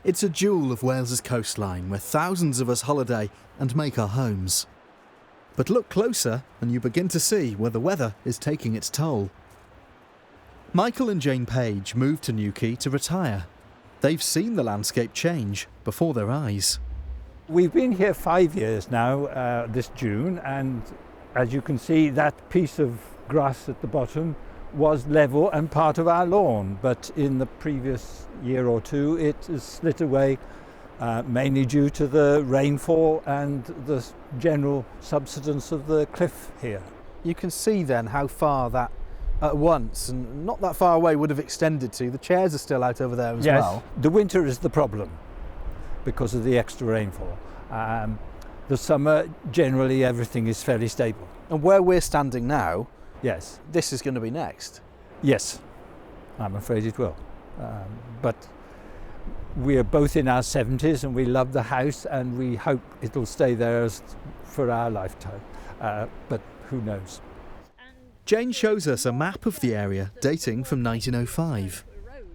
It's a jewel of Wales's coastline where thousands of us holiday and make our homes. But look closer and you begin to see where the weather is taking its toll. Michael and Jane Page moved to Newquay to retire. They've seen the landscape change before their eyes. We've been here 5 years now, this June, and as you can see, that piece of grass at the bottom was level and part of our lawn, but in the previous year or two it is split away, mainly due to the rainfall and the general subsidence of the cliff here. You can see then how far that at once, and not that far away, would have extended to. The chairs are still out over there as well. Yes, the winter is the problem because of the extra rainfall. The summer, generally everything is fairly stable. And where we're standing now, yes, this is going to be next. Yes, I'm afraid it will. But we are both in our 70s and we love the house and we hope it'll stay there for our lifetime. But who knows? Jane shows us a map of the area dating from 1905.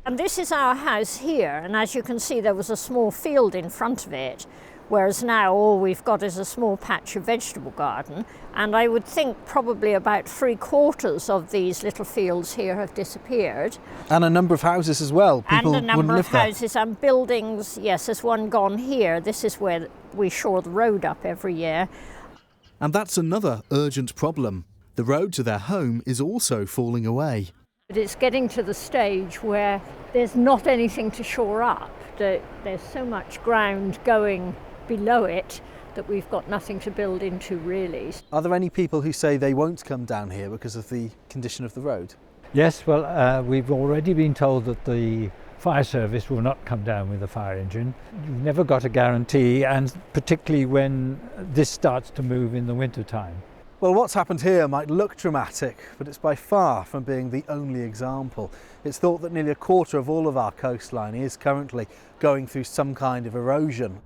And this is our house here, and as you can see there was a small field in front of it, whereas now all we've got is a small patch of vegetable garden, and I would think probably about 3/4 of these little fields here have disappeared. And a number of houses as well. People and a number wouldn't of live houses there. And buildings. Yes, there's one gone here. This is where we shore the road up every year. And that's another urgent problem. The road to their home is also falling away. But it's getting to the stage where there's not anything to shore up. There's so much ground going below it that we've got nothing to build into, really. Are there any people who say they won't come down here because of the condition of the road? Yes, well, we've already been told that the fire service will not come down with a fire engine. You've never got a guarantee, and particularly when this starts to move in the winter time. Well, what's happened here might look dramatic, but it's by far from being the only example. It's thought that nearly 1/4 of all of our coastline is currently going through some kind of erosion.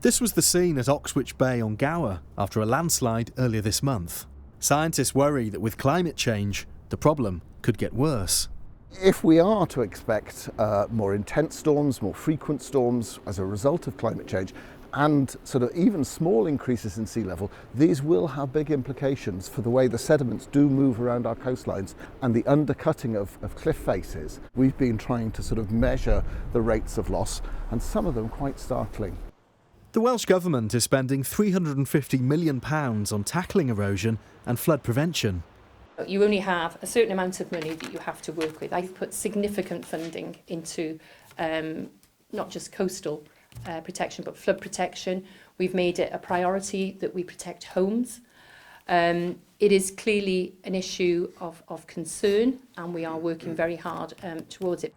This was the scene at Oxwich Bay on Gower after a landslide earlier this month. Scientists worry that with climate change, the problem could get worse. If we are to expect more intense storms, more frequent storms as a result of climate change, and sort of even small increases in sea level, these will have big implications for the way the sediments do move around our coastlines and the undercutting of cliff faces. We've been trying to sort of measure the rates of loss, and some of them quite startling. The Welsh Government is spending £350 million on tackling erosion and flood prevention. You only have a certain amount of money that you have to work with. I've put significant funding into not just coastal protection but flood protection. We've made it a priority that we protect homes. It is clearly an issue of concern and we are working very hard towards it.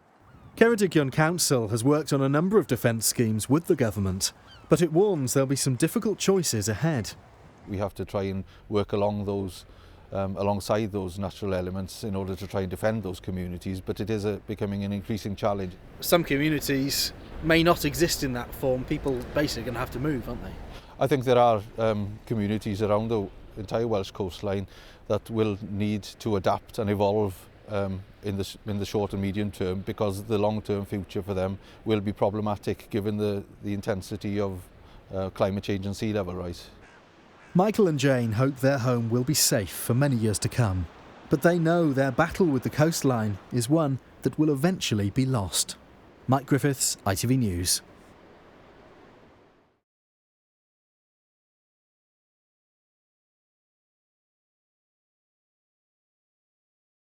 Ceredigion Council has worked on a number of defence schemes with the government, but it warns there'll be some difficult choices ahead. We have to try and work along those alongside those natural elements in order to try and defend those communities, but it is becoming an increasing challenge. Some communities may not exist in that form. People basically going to have to move, aren't they? I think there are communities around the entire Welsh coastline that will need to adapt and evolve in the short and medium term, because the long-term future for them will be problematic given the intensity of climate change and sea level rise. Michael and Jane hope their home will be safe for many years to come, but they know their battle with the coastline is one that will eventually be lost. Mike Griffiths, ITV News.